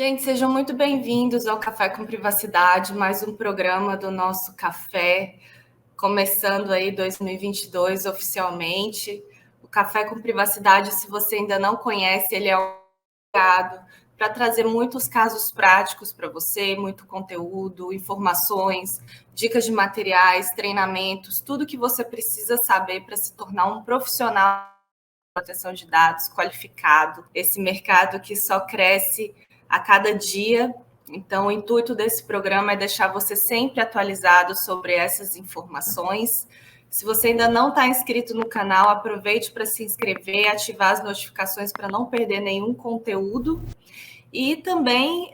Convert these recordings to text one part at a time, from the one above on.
Gente, sejam muito bem-vindos ao Café com Privacidade, mais um programa do nosso café, começando aí 2022 oficialmente. O Café com Privacidade, se você ainda não conhece, ele é criado para trazer muitos casos práticos para você, muito conteúdo, informações, dicas de materiais, treinamentos, tudo que você precisa saber para se tornar um profissional de proteção de dados qualificado. Esse mercado que só cresce a cada dia. Então, o intuito desse programa é deixar você sempre atualizado sobre essas informações. Se você ainda não está inscrito no canal, aproveite para se inscrever, ativar as notificações para não perder nenhum conteúdo. E também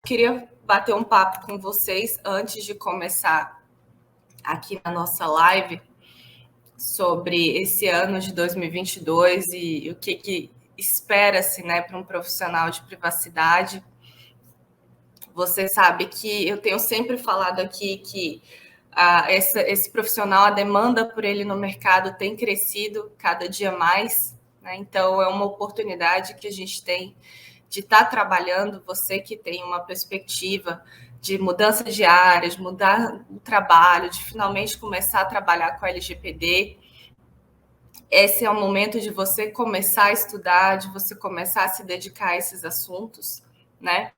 queria bater um papo com vocês antes de começar aqui na nossa live sobre esse ano de 2022 e o que espera-se, né, para um profissional de privacidade. Você sabe que eu tenho sempre falado aqui que esse profissional, a demanda por ele no mercado tem crescido cada dia mais, né? Então, é uma oportunidade que a gente tem de estar trabalhando, você que tem uma perspectiva de mudança de áreas, mudar o trabalho, de finalmente começar a trabalhar com a LGPD. Esse é o momento de você começar a estudar, de você começar a se dedicar a esses assuntos, né?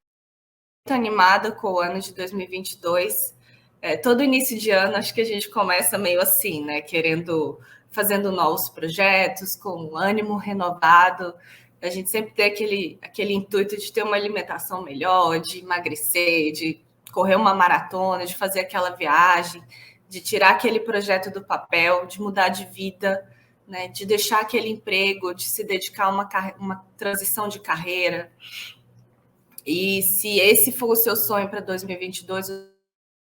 Muito animada com o ano de 2022. Todo início de ano, acho que a gente começa meio assim, né? Fazendo novos projetos, com um ânimo renovado. A gente sempre tem aquele intuito de ter uma alimentação melhor, de emagrecer, de correr uma maratona, de fazer aquela viagem, de tirar aquele projeto do papel, de mudar de vida, né? De deixar aquele emprego, de se dedicar a uma transição de carreira. E se esse for o seu sonho para 2022, eu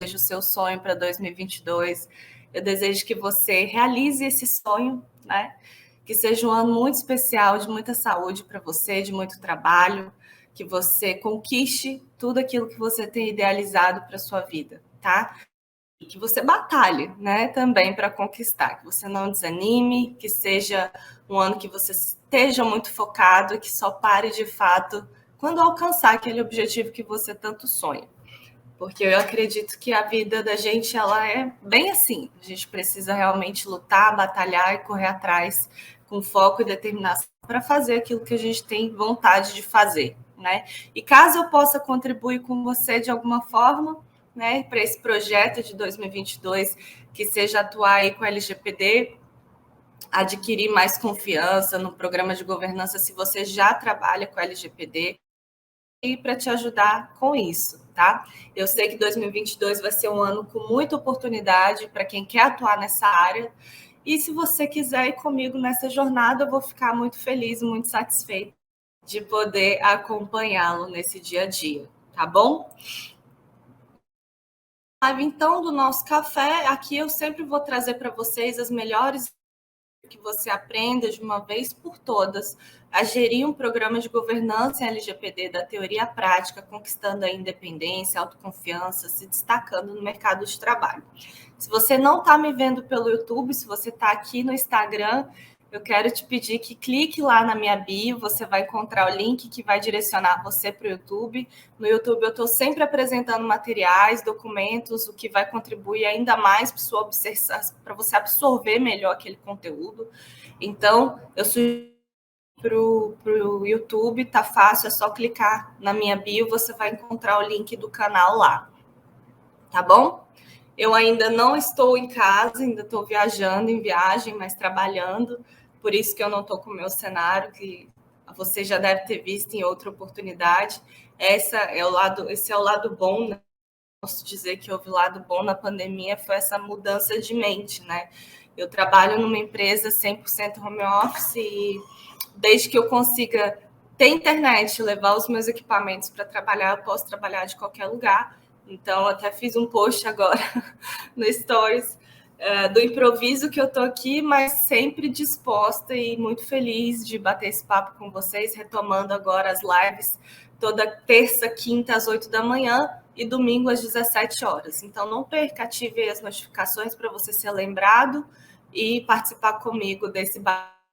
desejo o seu sonho para 2022. Eu desejo que você realize esse sonho, né? Que seja um ano muito especial, de muita saúde para você, de muito trabalho, que você conquiste tudo aquilo que você tem idealizado para sua vida, tá? E que você batalhe, né, também para conquistar, que você não desanime, que seja um ano que você esteja muito focado e que só pare de fato quando alcançar aquele objetivo que você tanto sonha. Porque eu acredito que a vida da gente, ela é bem assim. A gente precisa realmente lutar, batalhar e correr atrás com foco e determinação para fazer aquilo que a gente tem vontade de fazer, né? E caso eu possa contribuir com você de alguma forma, né, para esse projeto de 2022, que seja atuar aí com a LGPD, adquirir mais confiança no programa de governança, se você já trabalha com a LGPD, e para te ajudar com isso, tá? Eu sei que 2022 vai ser um ano com muita oportunidade para quem quer atuar nessa área. E se você quiser ir comigo nessa jornada, eu vou ficar muito feliz, muito satisfeita de poder acompanhá-lo nesse dia a dia, tá bom? Então, do nosso café, aqui eu sempre vou trazer para vocês as melhores que você aprenda de uma vez por todas a gerir um programa de governança em LGPD da teoria à prática, conquistando a independência, a autoconfiança, se destacando no mercado de trabalho. Se você não está me vendo pelo YouTube, se você está aqui no Instagram, eu quero te pedir que clique lá na minha bio, você vai encontrar o link que vai direcionar você para o YouTube. No YouTube eu estou sempre apresentando materiais, documentos, o que vai contribuir ainda mais para você absorver melhor aquele conteúdo. Então, eu sugiro para o YouTube, tá fácil, é só clicar na minha bio, você vai encontrar o link do canal lá. Tá bom? Eu ainda não estou em casa, ainda estou viajando em viagem, mas trabalhando, por isso que eu não estou com o meu cenário, que você já deve ter visto em outra oportunidade. Esse é o lado bom, né? Posso dizer que houve lado bom na pandemia, foi essa mudança de mente, né? Eu trabalho numa empresa 100% home office e desde que eu consiga ter internet, levar os meus equipamentos para trabalhar, eu posso trabalhar de qualquer lugar. Então, até fiz um post agora no Stories do improviso que eu tô aqui, mas sempre disposta e muito feliz de bater esse papo com vocês, retomando agora as lives toda terça, quinta, às 8 da manhã e domingo às 17 horas. Então, não perca, ative as notificações para você ser lembrado e participar comigo desse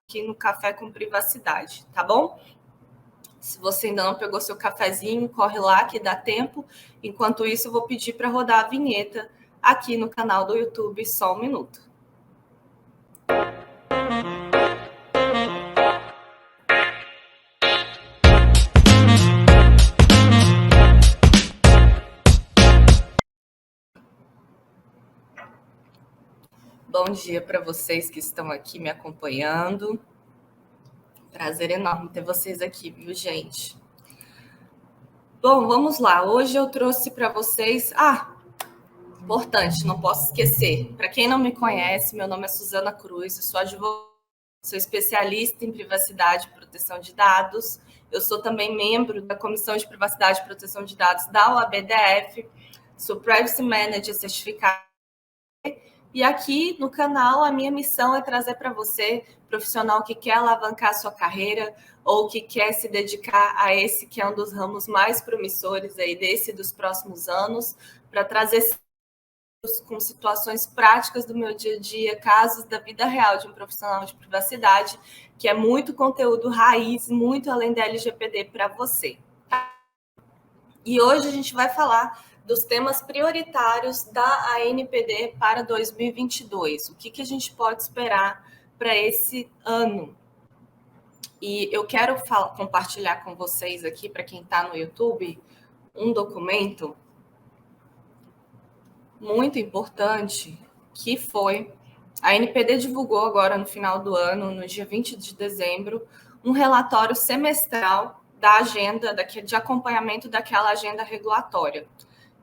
aqui no Café com Privacidade, tá bom? Se você ainda não pegou seu cafezinho, corre lá que dá tempo. Enquanto isso, eu vou pedir para rodar a vinheta aqui no canal do YouTube, só um minuto. Bom dia para vocês que estão aqui me acompanhando. Prazer enorme ter vocês aqui, viu, gente? Bom, vamos lá. Hoje eu trouxe para vocês... importante, não posso esquecer. Para quem não me conhece, meu nome é Suzana Cruz, eu sou advogada, sou especialista em privacidade e proteção de dados. Eu sou também membro da Comissão de Privacidade e Proteção de Dados da OAB-DF, sou Privacy Manager certificada. E aqui no canal, a minha missão é trazer para você, profissional que quer alavancar a sua carreira ou que quer se dedicar a esse que é um dos ramos mais promissores aí dos próximos anos, para trazer com situações práticas do meu dia a dia, casos da vida real de um profissional de privacidade, que é muito conteúdo raiz, muito além da LGPD para você. E hoje a gente vai falar dos temas prioritários da ANPD para 2022. O que a gente pode esperar para esse ano? E eu quero compartilhar com vocês aqui, para quem está no YouTube, um documento muito importante que foi... A ANPD divulgou agora no final do ano, no dia 20 de dezembro, um relatório semestral da agenda, de acompanhamento daquela agenda regulatória,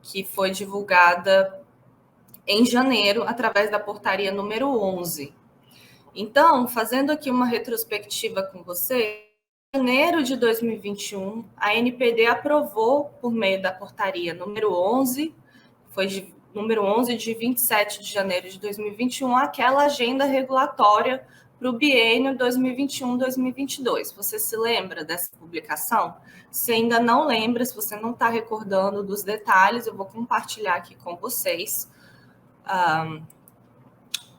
que foi divulgada em janeiro, através da portaria número 11. Então, fazendo aqui uma retrospectiva com você, em janeiro de 2021, a ANPD aprovou, por meio da portaria número 11, foi número 11 de 27 de janeiro de 2021, aquela agenda regulatória para o biênio 2021-2022. Você se lembra dessa publicação? Se ainda não lembra, se você não está recordando dos detalhes, eu vou compartilhar aqui com vocês.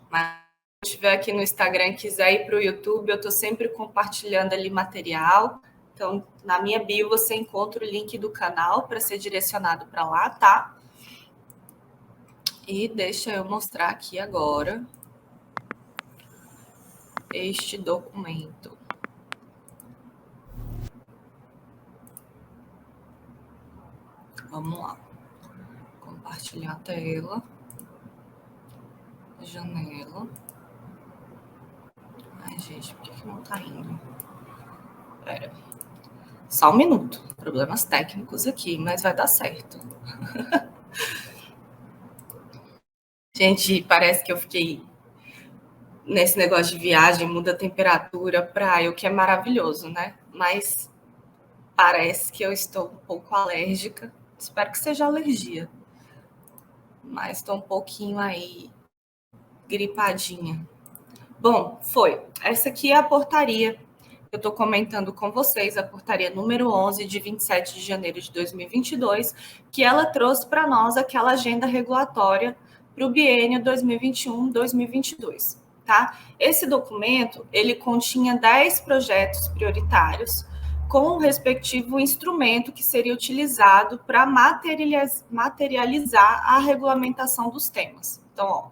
Mas se estiver aqui no Instagram e quiser ir para o YouTube, eu estou sempre compartilhando ali material. Então, na minha bio, você encontra o link do canal para ser direcionado para lá, tá? E deixa eu mostrar aqui agora este documento. Vamos lá. Compartilhar a tela. Janela. Ai, gente, por que não tá indo? Pera. Só um minuto. Problemas técnicos aqui, mas vai dar certo. Gente, parece que eu fiquei nesse negócio de viagem, muda a temperatura, praia, o que é maravilhoso, né? Mas parece que eu estou um pouco alérgica. Espero que seja alergia. Mas estou um pouquinho aí gripadinha. Bom, essa aqui é a portaria que eu estou comentando com vocês, a portaria número 11, de 27 de janeiro de 2022, que ela trouxe para nós aquela agenda regulatória para o biênio 2021-2022, tá? Esse documento, ele continha 10 projetos prioritários com o respectivo instrumento que seria utilizado para materializar a regulamentação dos temas. Então, ó,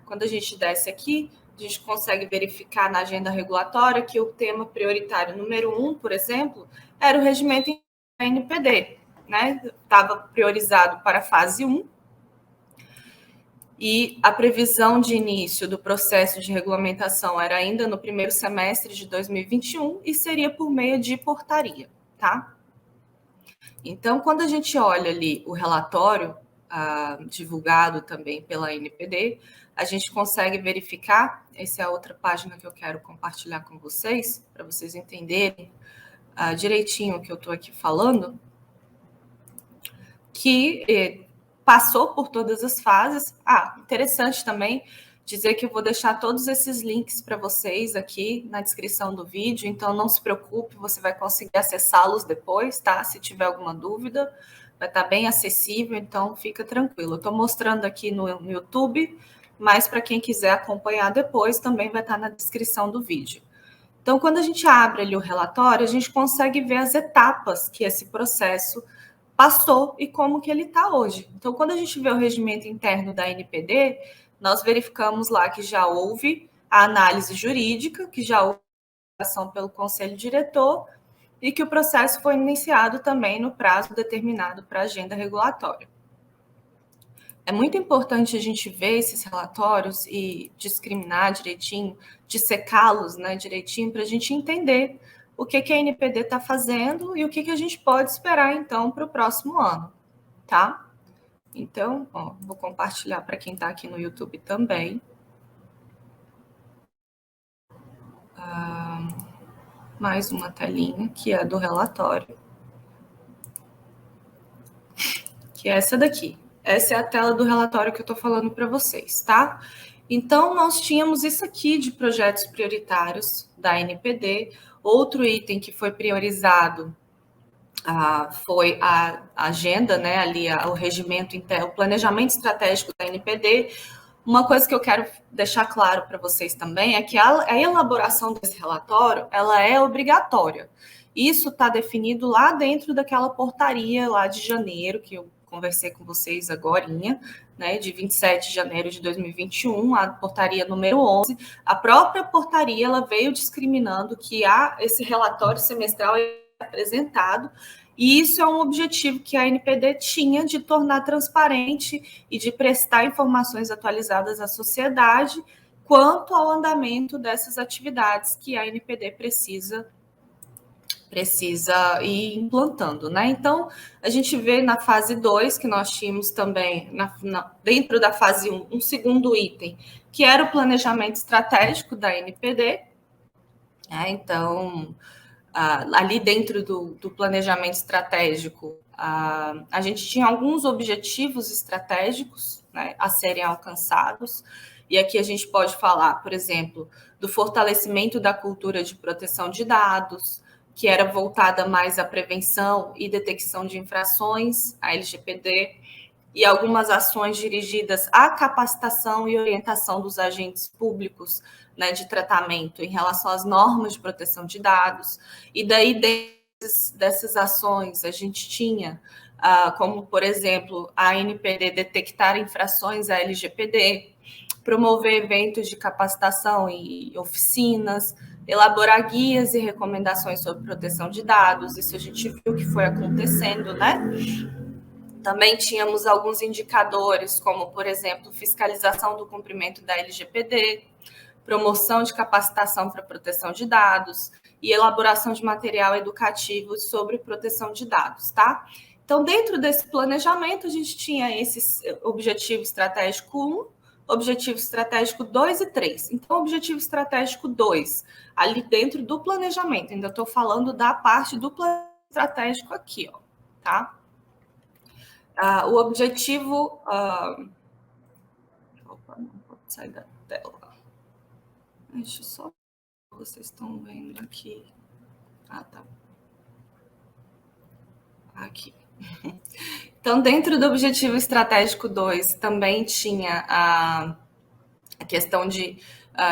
quando a gente desce aqui, a gente consegue verificar na agenda regulatória que o tema prioritário número 1, por exemplo, era o regimento NPD, né? Estava priorizado para a fase 1, e a previsão de início do processo de regulamentação era ainda no primeiro semestre de 2021 e seria por meio de portaria, tá? Então, quando a gente olha ali o relatório divulgado também pela ANPD, a gente consegue verificar, essa é a outra página que eu quero compartilhar com vocês, para vocês entenderem direitinho o que eu estou aqui falando, que passou por todas as fases. Interessante também dizer que eu vou deixar todos esses links para vocês aqui na descrição do vídeo, então não se preocupe, você vai conseguir acessá-los depois, tá? Se tiver alguma dúvida, vai estar bem acessível, então fica tranquilo. Eu estou mostrando aqui no YouTube, mas para quem quiser acompanhar depois, também vai estar na descrição do vídeo. Então, quando a gente abre ali o relatório, a gente consegue ver as etapas que esse processo passou e como que ele está hoje. Então, quando a gente vê o regimento interno da NPD, nós verificamos lá que já houve a análise jurídica, que já houve a ação pelo conselho diretor e que o processo foi iniciado também no prazo determinado para a agenda regulatória. É muito importante a gente ver esses relatórios e discriminar direitinho, dissecá-los, né, direitinho, para a gente entender o que a NPD está fazendo e o que a gente pode esperar, então, para o próximo ano, tá? Então, ó, vou compartilhar para quem está aqui no YouTube também. Mais uma telinha, que é do relatório, que é essa daqui. Essa é a tela do relatório que eu estou falando para vocês, tá? Então, nós tínhamos isso aqui de projetos prioritários da NPD. Outro item que foi priorizado foi a agenda, né? Ali, o regimento interno, o planejamento estratégico da NPD. Uma coisa que eu quero deixar claro para vocês também é que a elaboração desse relatório, ela é obrigatória. Isso está definido lá dentro daquela portaria lá de janeiro, que eu conversei com vocês agorinha, né, de 27 de janeiro de 2021, a portaria número 11. A própria portaria, ela veio discriminando que esse relatório semestral é apresentado, e isso é um objetivo que a NPD tinha de tornar transparente e de prestar informações atualizadas à sociedade quanto ao andamento dessas atividades que a NPD precisa ir implantando, né? Então, a gente vê na fase 2, que nós tínhamos também, dentro da fase 1, um segundo item, que era o planejamento estratégico da NPD. Então, ali dentro do planejamento estratégico, a gente tinha alguns objetivos estratégicos, né, a serem alcançados, e aqui a gente pode falar, por exemplo, do fortalecimento da cultura de proteção de dados, que era voltada mais à prevenção e detecção de infrações, a LGPD, e algumas ações dirigidas à capacitação e orientação dos agentes públicos, né, de tratamento em relação às normas de proteção de dados. E daí, dessas ações, a gente tinha, como, por exemplo, a NPD detectar infrações à LGPD, promover eventos de capacitação e oficinas, elaborar guias e recomendações sobre proteção de dados. Isso a gente viu que foi acontecendo, né? Também tínhamos alguns indicadores, como, por exemplo, fiscalização do cumprimento da LGPD, promoção de capacitação para proteção de dados e elaboração de material educativo sobre proteção de dados, tá? Então, dentro desse planejamento, a gente tinha esse objetivo estratégico 1, objetivo estratégico 2 e 3. Então, objetivo estratégico 2, ali dentro do planejamento, ainda estou falando da parte do plano estratégico aqui, ó, tá? O objetivo... Opa, não pode sair da tela. Deixa eu só... Vocês estão vendo aqui. Tá. Aqui. Então, dentro do objetivo estratégico 2, também tinha a questão de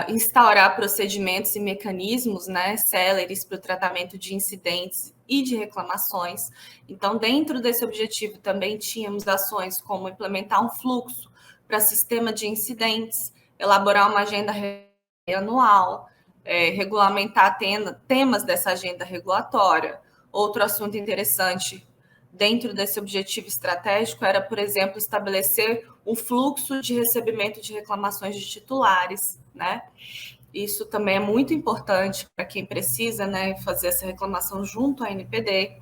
instaurar procedimentos e mecanismos, né, céleres para o tratamento de incidentes e de reclamações. Então, dentro desse objetivo também tínhamos ações como implementar um fluxo para sistema de incidentes, elaborar uma agenda anual, regulamentar temas dessa agenda regulatória. Outro assunto interessante dentro desse objetivo estratégico era, por exemplo, estabelecer um fluxo de recebimento de reclamações de titulares, né? Isso também é muito importante para quem precisa, né, fazer essa reclamação junto à NPD.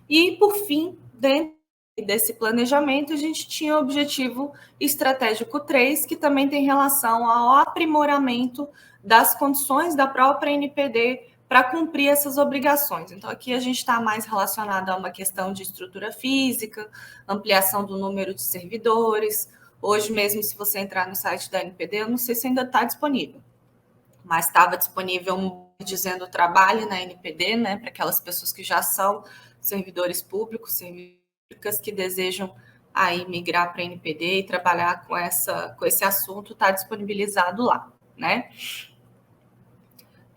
E, por fim, dentro desse planejamento, a gente tinha o objetivo estratégico 3, que também tem relação ao aprimoramento das condições da própria NPD para cumprir essas obrigações. Então, aqui a gente está mais relacionado a uma questão de estrutura física, ampliação do número de servidores. Hoje mesmo, se você entrar no site da NPD, eu não sei se ainda está disponível, mas estava disponível dizendo trabalho na NPD, né, para aquelas pessoas que já são servidores públicos, servidores que desejam aí migrar para a NPD e trabalhar com esse assunto, está disponibilizado lá, né?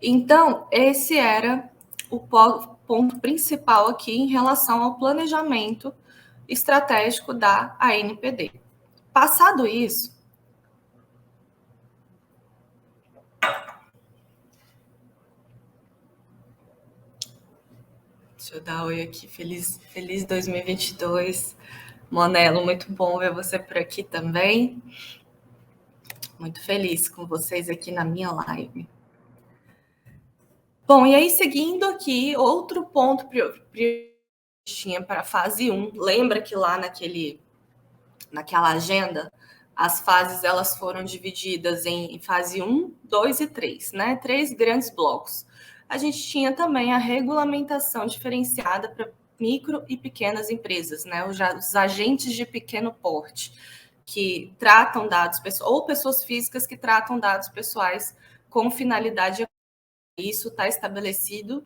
Então, esse era o ponto principal aqui em relação ao planejamento estratégico da ANPD. Passado isso, deixa eu dar oi aqui, feliz 2022. Monelo, muito bom ver você por aqui também. Muito feliz com vocês aqui na minha live. Bom, e aí seguindo aqui, outro ponto tinha para a fase 1. Lembra que lá naquela agenda, as fases elas foram divididas em fase 1, 2 e 3, né? 3 grandes blocos. A gente tinha também a regulamentação diferenciada para micro e pequenas empresas, né? Os agentes de pequeno porte que tratam dados ou pessoas físicas que tratam dados pessoais com finalidade. Isso está estabelecido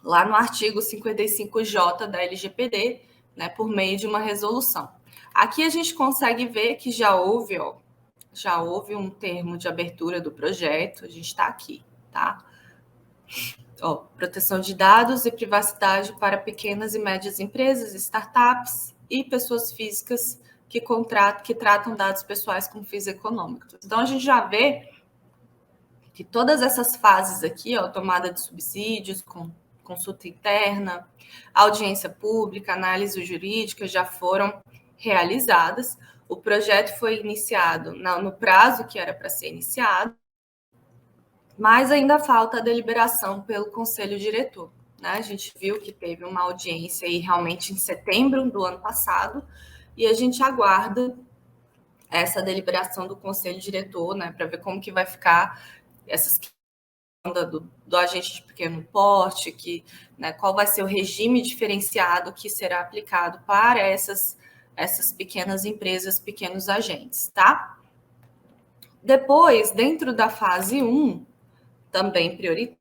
lá no artigo 55J da LGPD, né, por meio de uma resolução. Aqui a gente consegue ver que já houve um termo de abertura do projeto, a gente está aqui, tá? Proteção de dados e privacidade para pequenas e médias empresas, startups e pessoas físicas que tratam dados pessoais com fins econômicos. Então, a gente já vê que todas essas fases aqui, tomada de subsídios, consulta interna, audiência pública, análise jurídica, já foram realizadas. O projeto foi iniciado no prazo que era para ser iniciado, mas ainda falta a deliberação pelo Conselho Diretor. Né? A gente viu que teve uma audiência aí realmente em setembro do ano passado, e a gente aguarda essa deliberação do Conselho Diretor, né, para ver como que vai ficar essas do agente de pequeno porte, né, qual vai ser o regime diferenciado que será aplicado para essas pequenas empresas, pequenos agentes, tá? Depois, dentro da fase 1, também prioritária,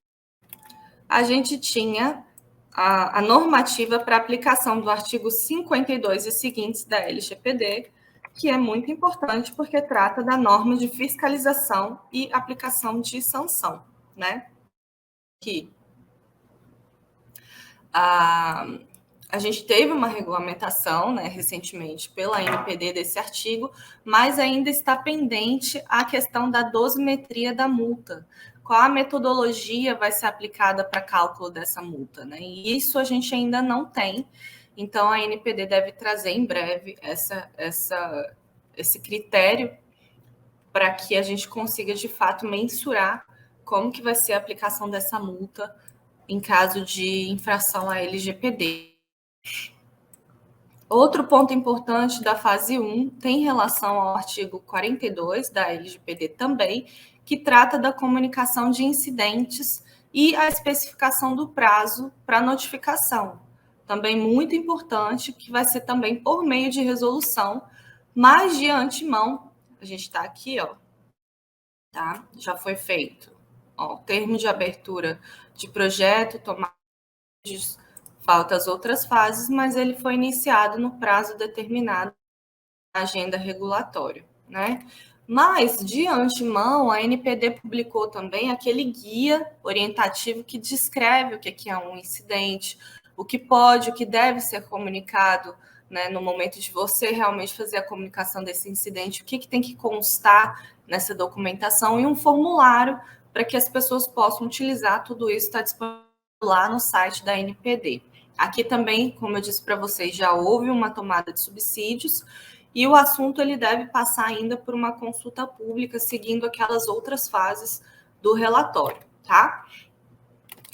a gente tinha a normativa para aplicação do artigo 52 e seguintes da LGPD, que é muito importante porque trata da norma de fiscalização e aplicação de sanção, né? Que a gente teve uma regulamentação, né, recentemente pela ANPD desse artigo, mas ainda está pendente a questão da dosimetria da multa. Qual a metodologia vai ser aplicada para cálculo dessa multa, né? E isso a gente ainda não tem. Então, a ANPD deve trazer em breve esse critério para que a gente consiga, de fato, mensurar como que vai ser a aplicação dessa multa em caso de infração à LGPD. Outro ponto importante da fase 1 tem relação ao artigo 42 da LGPD também, que trata da comunicação de incidentes e a especificação do prazo para notificação. Também muito importante, que vai ser também por meio de resolução, mas de antemão, a gente está aqui, tá? Já foi feito. Termo de abertura de projeto, tomada de falta as outras fases, mas ele foi iniciado no prazo determinado na agenda regulatória, né? Mas, de antemão, a NPD publicou também aquele guia orientativo que descreve o que é um incidente, o que pode, o que deve ser comunicado, né, no momento de você realmente fazer a comunicação desse incidente, o que tem que constar nessa documentação e um formulário para que as pessoas possam utilizar. Tudo isso está disponível lá no site da NPD. Aqui também, como eu disse para vocês, já houve uma tomada de subsídios e o assunto ele deve passar ainda por uma consulta pública, seguindo aquelas outras fases do relatório, tá?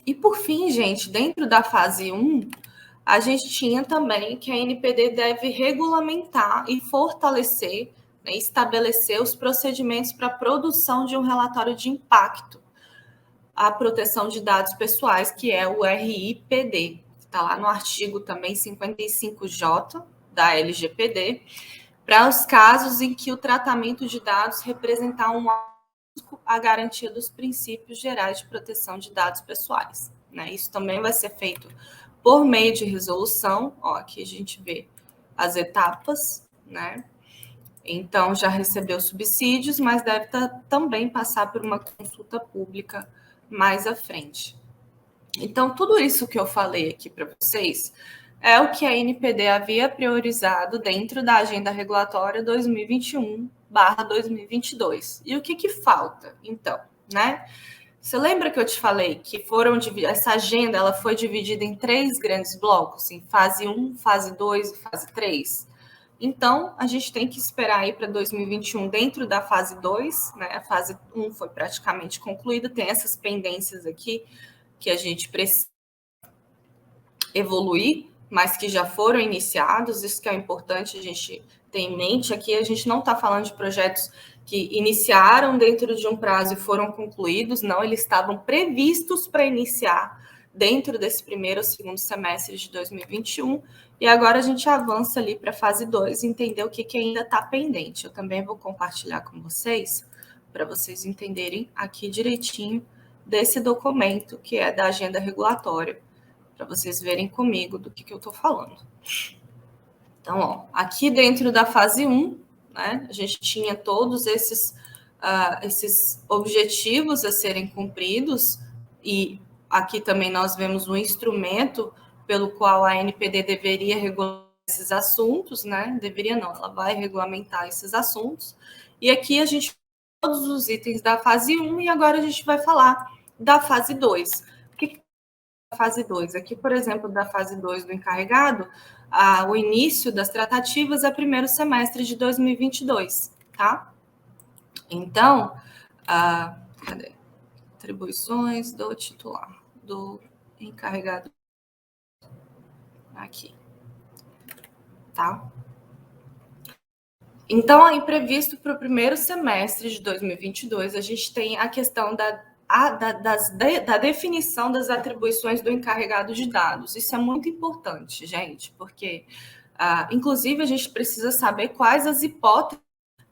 E por fim, gente, dentro da fase 1, a gente tinha também que a NPD deve regulamentar e fortalecer, né, estabelecer os procedimentos para a produção de um relatório de impacto à proteção de dados pessoais, que é o RIPD. Está lá no artigo também 55J da LGPD, para os casos em que o tratamento de dados representar um risco à garantia dos princípios gerais de proteção de dados pessoais. Né? Isso também vai ser feito por meio de resolução. Aqui a gente vê as etapas, né? Então, já recebeu subsídios, mas deve também passar por uma consulta pública mais à frente. Então, tudo isso que eu falei aqui para vocês é o que a NPD havia priorizado dentro da agenda regulatória 2021/2022. E o que falta, então, né? Você lembra que eu te falei que essa agenda ela foi dividida em 3 grandes blocos, em fase 1, fase 2 e fase 3? Então, a gente tem que esperar aí para 2021 dentro da fase 2, né? A fase 1 foi praticamente concluída, tem essas pendências aqui que a gente precisa evoluir, mas que já foram iniciados, isso que é importante a gente ter em mente. Aqui a gente não está falando de projetos que iniciaram dentro de um prazo e foram concluídos, não, eles estavam previstos para iniciar dentro desse primeiro ou segundo semestre de 2021, e agora a gente avança ali para a fase 2 e entender o que ainda está pendente. Eu também vou compartilhar com vocês, para vocês entenderem aqui direitinho desse documento, que é da agenda regulatória, para vocês verem comigo do que eu estou falando. Então, ó, aqui dentro da fase 1, né, a gente tinha todos esses objetivos a serem cumpridos, e aqui também nós vemos um instrumento pelo qual a NPD deveria regular esses assuntos, né? Deveria não, ela vai regulamentar esses assuntos. E aqui a gente todos os itens da fase 1 e agora a gente vai falar da fase 2. O que é a fase 2? Aqui, por exemplo, da fase 2 do encarregado, o início das tratativas é primeiro semestre de 2022, tá? Então, cadê? Atribuições do titular, do encarregado. Aqui. Tá? Então, aí, previsto para o primeiro semestre de 2022, a gente tem a questão da definição das atribuições do encarregado de dados. Isso é muito importante, gente, porque, inclusive, a gente precisa saber quais as hipóteses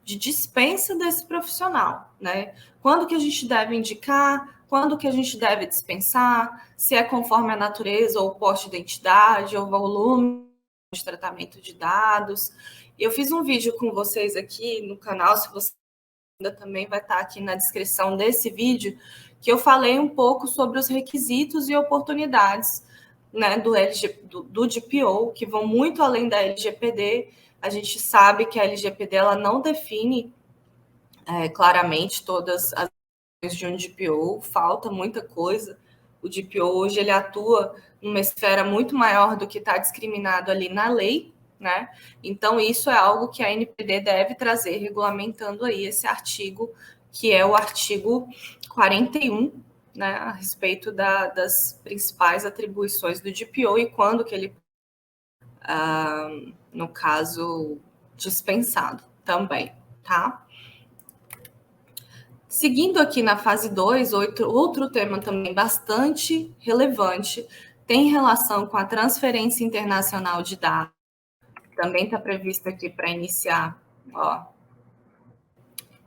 de dispensa desse profissional, né? Quando que a gente deve indicar, quando que a gente deve dispensar, se é conforme a natureza ou o porte de identidade ou volume de tratamento de dados. Eu fiz um vídeo com vocês aqui no canal, se você ainda também vai estar aqui na descrição desse vídeo, que eu falei um pouco sobre os requisitos e oportunidades, né, do DPO, que vão muito além da LGPD. A gente sabe que a LGPD ela não define claramente todas as ações de um DPO, falta muita coisa. O DPO hoje ele atua numa esfera muito maior do que está discriminado ali na lei, né? Então, isso é algo que a NPD deve trazer, regulamentando aí esse artigo, que é o artigo 41, né, a respeito das principais atribuições do DPO e quando que ele, no caso, dispensado também, tá? Seguindo aqui na fase 2, outro tema também bastante relevante tem relação com a transferência internacional de dados. Também está previsto aqui para iniciar, ó,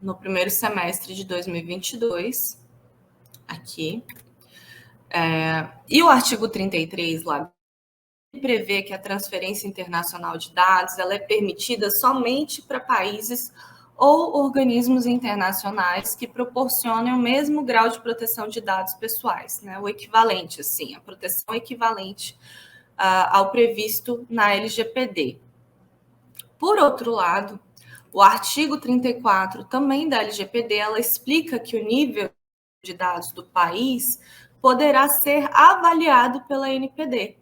no primeiro semestre de 2022, aqui. E o artigo 33 lá prevê que a transferência internacional de dados ela é permitida somente para países ou organismos internacionais que proporcionem o mesmo grau de proteção de dados pessoais, né? O equivalente, assim, a proteção equivalente ao previsto na LGPD. Por outro lado, o artigo 34 também da LGPD, ela explica que o nível de dados do país poderá ser avaliado pela NPD.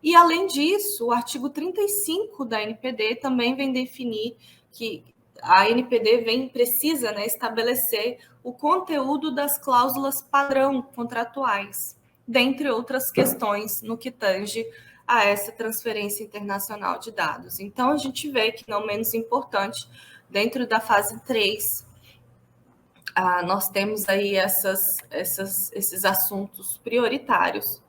E, além disso, o artigo 35 da NPD também vem definir que a NPD precisa, né, estabelecer o conteúdo das cláusulas padrão contratuais, dentre outras questões no que tange a essa transferência internacional de dados. Então, a gente vê que, não menos importante, dentro da fase 3, nós temos aí esses assuntos prioritários,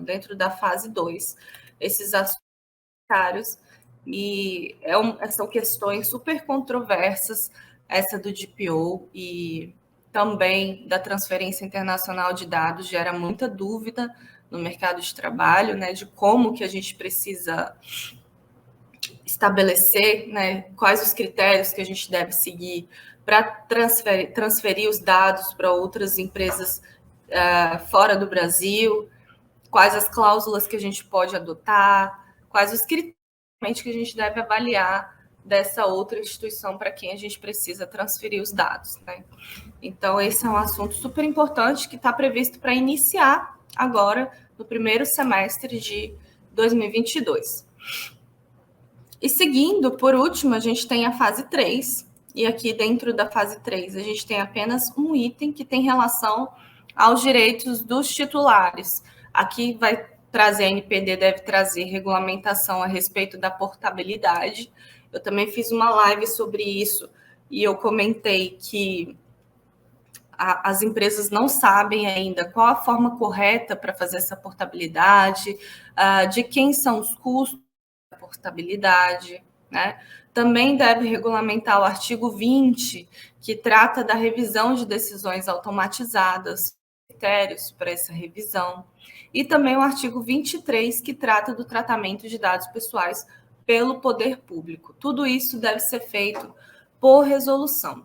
dentro da fase 2, esses assuntos prioritários, e são questões super controversas, essa do DPO e também da transferência internacional de dados, gera muita dúvida no mercado de trabalho, né, de como que a gente precisa estabelecer, né, quais os critérios que a gente deve seguir para transferir os dados para outras empresas fora do Brasil, quais as cláusulas que a gente pode adotar, quais os critérios que a gente deve avaliar dessa outra instituição para quem a gente precisa transferir os dados, né? Então, esse é um assunto super importante que está previsto para iniciar agora no primeiro semestre de 2022. E seguindo, por último, a gente tem a fase 3, e aqui dentro da fase 3 a gente tem apenas um item que tem relação aos direitos dos titulares. Aqui vai trazer, a NPD deve trazer regulamentação a respeito da portabilidade. Eu também fiz uma live sobre isso e eu comentei que as empresas não sabem ainda qual a forma correta para fazer essa portabilidade, de quem são os custos da portabilidade, né? Também deve regulamentar o artigo 20, que trata da revisão de decisões automatizadas, critérios para essa revisão, e também o artigo 23, que trata do tratamento de dados pessoais pelo poder público. Tudo isso deve ser feito por resolução.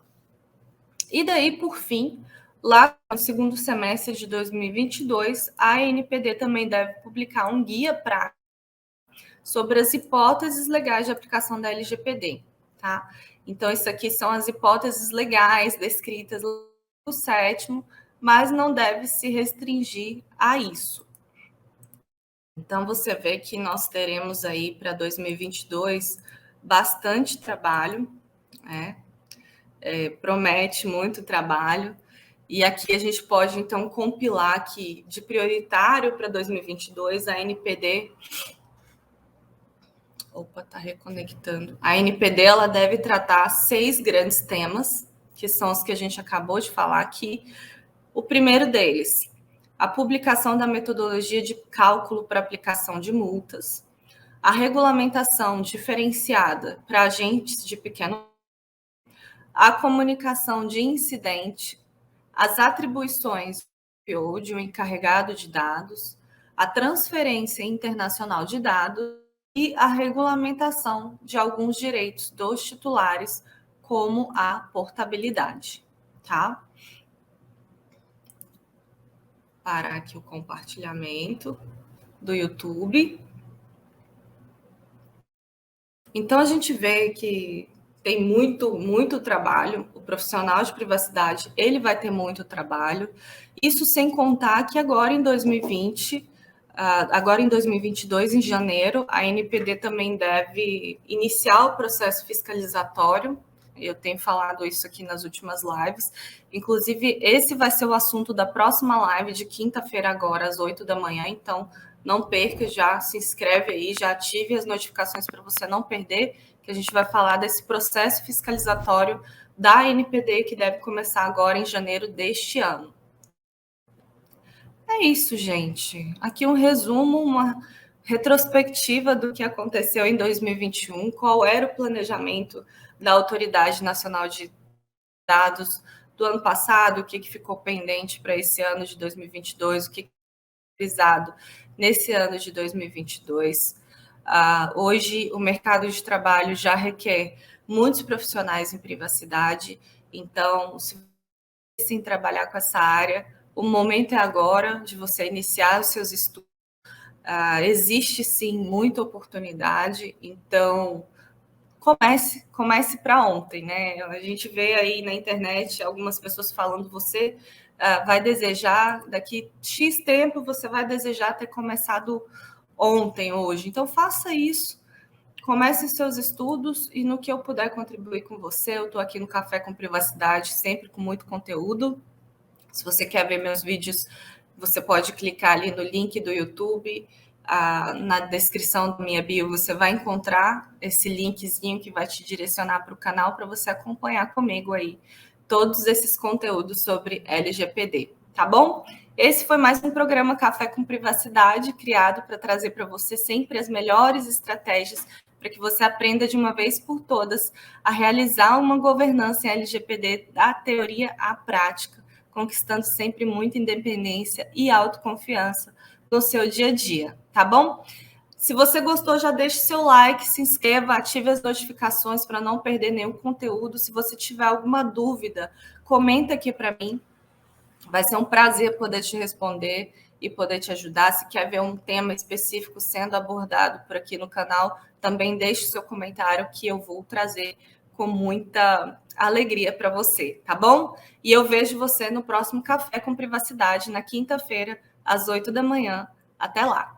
E daí, por fim, lá no segundo semestre de 2022, a ANPD também deve publicar um guia prático sobre as hipóteses legais de aplicação da LGPD, tá? Então, isso aqui são as hipóteses legais descritas no 7º, mas não deve se restringir a isso. Então, você vê que nós teremos aí para 2022 bastante trabalho, né? Promete muito trabalho. E aqui a gente pode, então, compilar que, de prioritário para 2022, a NPD... Opa, está reconectando. A NPD ela deve tratar 6 grandes temas, que são os que a gente acabou de falar aqui. O primeiro deles, a publicação da metodologia de cálculo para aplicação de multas, a regulamentação diferenciada para agentes de pequeno, a comunicação de incidente, as atribuições de um encarregado de dados, a transferência internacional de dados e a regulamentação de alguns direitos dos titulares, como a portabilidade, tá? Parar aqui o compartilhamento do YouTube. Então, a gente vê que tem muito trabalho. O profissional de privacidade, ele vai ter muito trabalho. Isso sem contar que agora em 2020, agora em 2022, em janeiro, a NPD também deve iniciar o processo fiscalizatório. Eu tenho falado isso aqui nas últimas lives. Inclusive, esse vai ser o assunto da próxima live de quinta-feira agora, às 8 da manhã. Então, não perca, já se inscreve aí, já ative as notificações para você não perder, que a gente vai falar desse processo fiscalizatório da NPD, que deve começar agora em janeiro deste ano. É isso, gente. Aqui um resumo, uma retrospectiva do que aconteceu em 2021, qual era o planejamento da Autoridade Nacional de Dados do ano passado, o que ficou pendente para esse ano de 2022, o que foi realizado nesse ano de 2022. Hoje, o mercado de trabalho já requer muitos profissionais em privacidade, então, se você sim trabalhar com essa área, o momento é agora de você iniciar os seus estudos. Existe, sim, muita oportunidade, então, comece para ontem, né? A gente vê aí na internet algumas pessoas falando, você vai desejar, daqui X tempo, você vai desejar ter começado ontem, hoje. Então, faça isso, comece seus estudos e no que eu puder contribuir com você, eu estou aqui no Café com Privacidade, sempre com muito conteúdo. Se você quer ver meus vídeos, você pode clicar ali no link do YouTube. Na descrição da minha bio, você vai encontrar esse linkzinho que vai te direcionar para o canal para você acompanhar comigo aí todos esses conteúdos sobre LGPD, tá bom? Esse foi mais um programa Café com Privacidade, criado para trazer para você sempre as melhores estratégias para que você aprenda de uma vez por todas a realizar uma governança em LGPD da teoria à prática, conquistando sempre muita independência e autoconfiança no seu dia a dia, tá bom? Se você gostou, já deixe seu like, se inscreva, ative as notificações para não perder nenhum conteúdo. Se você tiver alguma dúvida, comenta aqui para mim. Vai ser um prazer poder te responder e poder te ajudar. Se quer ver um tema específico sendo abordado por aqui no canal, também deixe seu comentário que eu vou trazer com muita alegria para você, tá bom? E eu vejo você no próximo Café com Privacidade, na quinta-feira, às 8 da manhã. Até lá!